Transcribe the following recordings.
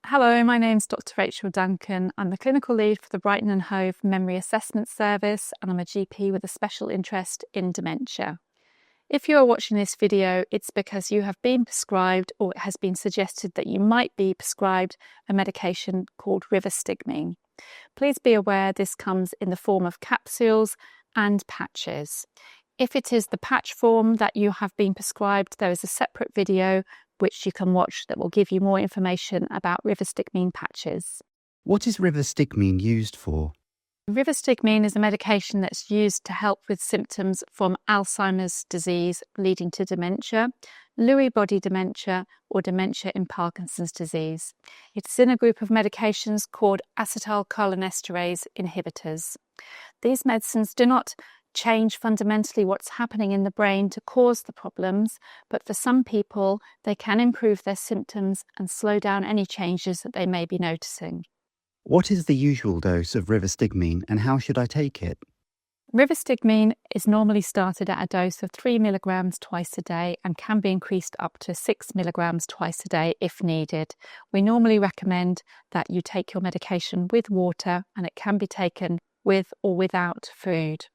Hello, my name's Dr. Rachel Duncan. I'm the clinical lead for the Brighton and Hove Memory Assessment Service, and I'm a GP with a special interest in dementia. If you are watching this video, it's because you have been prescribed, or it has been suggested that you might be prescribed, a medication called Rivastigmine. Please be aware this comes in the form of capsules and patches. If it is the patch form that you have been prescribed, there is a separate video which you can watch that will give you more information about Rivastigmine patches. What is Rivastigmine used for? Rivastigmine is a medication that's used to help with symptoms from Alzheimer's disease leading to dementia, Lewy body dementia, or dementia in Parkinson's disease. It's in a group of medications called acetylcholinesterase inhibitors. These medicines do not change fundamentally what's happening in the brain to cause the problems, but for some people they can improve their symptoms and slow down any changes that they may be noticing. What is the usual dose of Rivastigmine and how should I take it? Rivastigmine is normally started at a dose of 3 milligrams twice a day and can be increased up to 6 milligrams twice a day if needed. We normally recommend that you take your medication with water, and it can be taken with or without food.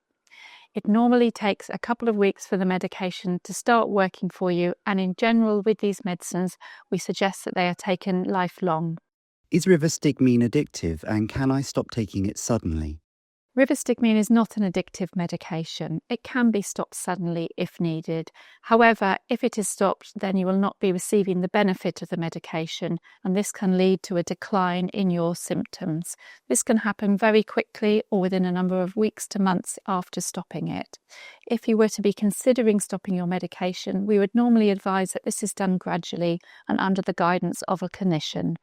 It normally takes a couple of weeks for the medication to start working for you, and in general with these medicines we suggest that they are taken lifelong. Is Rivastigmine addictive and can I stop taking it suddenly? Rivastigmine is not an addictive medication. It can be stopped suddenly if needed. However, if it is stopped, then you will not be receiving the benefit of the medication, and this can lead to a decline in your symptoms. This can happen very quickly or within a number of weeks to months after stopping it. If you were to be considering stopping your medication, we would normally advise that this is done gradually and under the guidance of a clinician.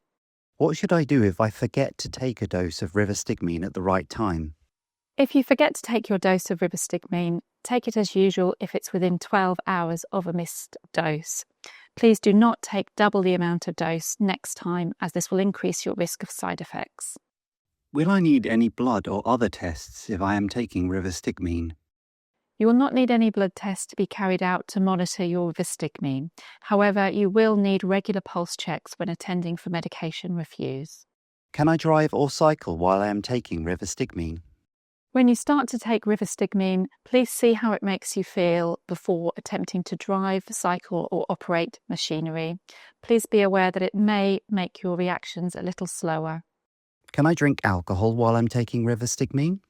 What should I do if I forget to take a dose of Rivastigmine at the right time? If you forget to take your dose of Rivastigmine, take it as usual if it's within 12 hours of a missed dose. Please do not take double the amount of dose next time, as this will increase your risk of side effects. Will I need any blood or other tests if I am taking Rivastigmine? You will not need any blood tests to be carried out to monitor your Rivastigmine. However, you will need regular pulse checks when attending for medication reviews. Can I drive or cycle while I am taking Rivastigmine? When you start to take Rivastigmine, please see how it makes you feel before attempting to drive, cycle or operate machinery. Please be aware that it may make your reactions a little slower. Can I drink alcohol while I'm taking Rivastigmine?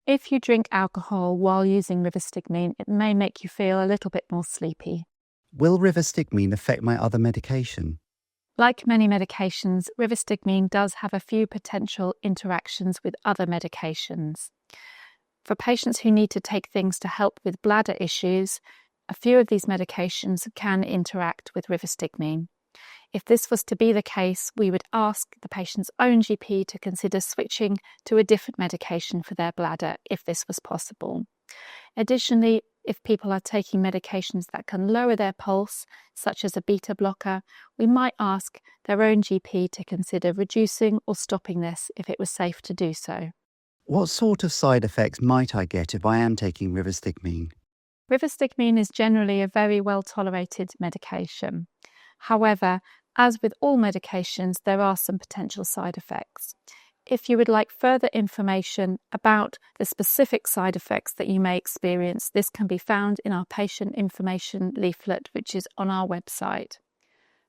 If you drink alcohol while using Rivastigmine, it may make you feel a little bit more sleepy. Will Rivastigmine affect my other medication? Like many medications, Rivastigmine does have a few potential interactions with other medications. For patients who need to take things to help with bladder issues, a few of these medications can interact with Rivastigmine. If this was to be the case, we would ask the patient's own GP to consider switching to a different medication for their bladder if this was possible. Additionally, if people are taking medications that can lower their pulse, such as a beta blocker, we might ask their own GP to consider reducing or stopping this if it was safe to do so. What sort of side effects might I get if I am taking Rivastigmine? Rivastigmine is generally a very well tolerated medication. However, as with all medications, there are some potential side effects. If you would like further information about the specific side effects that you may experience, this can be found in our patient information leaflet, which is on our website.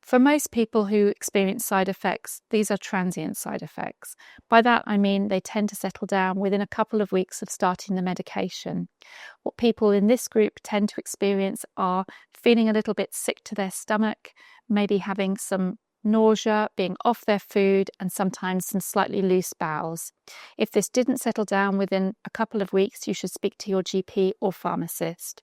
For most people who experience side effects, these are transient side effects. By that I mean they tend to settle down within a couple of weeks of starting the medication. What people in this group tend to experience are feeling a little bit sick to their stomach, maybe having some nausea, being off their food, and sometimes some slightly loose bowels. If this didn't settle down within a couple of weeks, you should speak to your GP or pharmacist.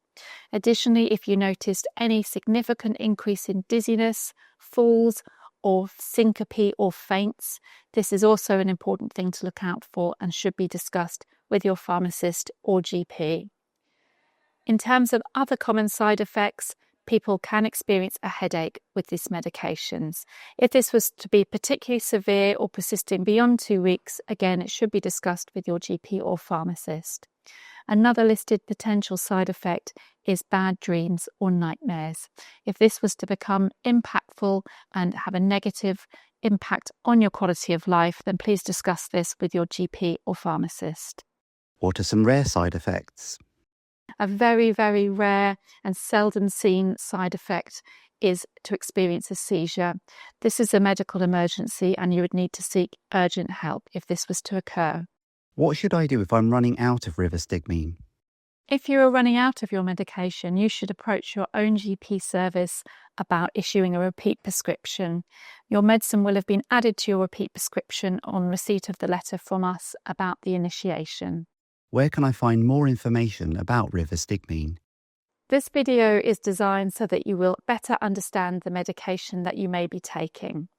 Additionally, if you noticed any significant increase in dizziness, falls, or syncope or faints, this is also an important thing to look out for and should be discussed with your pharmacist or GP. In terms of other common side effects, people can experience a headache with these medications. If this was to be particularly severe or persisting beyond 2 weeks, again, it should be discussed with your GP or pharmacist. Another listed potential side effect is bad dreams or nightmares. If this was to become impactful and have a negative impact on your quality of life, then please discuss this with your GP or pharmacist. What are some rare side effects? A very, very rare and seldom seen side effect is to experience a seizure. This is a medical emergency and you would need to seek urgent help if this was to occur. What should I do if I'm running out of Rivastigmine? If you are running out of your medication, you should approach your own GP service about issuing a repeat prescription. Your medicine will have been added to your repeat prescription on receipt of the letter from us about the initiation. Where can I find more information about Rivastigmine? This video is designed so that you will better understand the medication that you may be taking.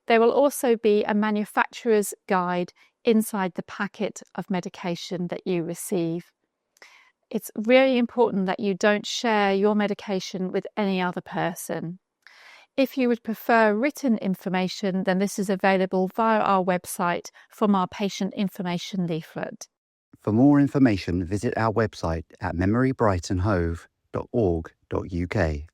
There will also be a manufacturer's guide inside the packet of medication that you receive. It's really important that you don't share your medication with any other person. If you would prefer written information, then this is available via our website from our patient information leaflet. For more information, visit our website at memorybrightonhove.org.uk.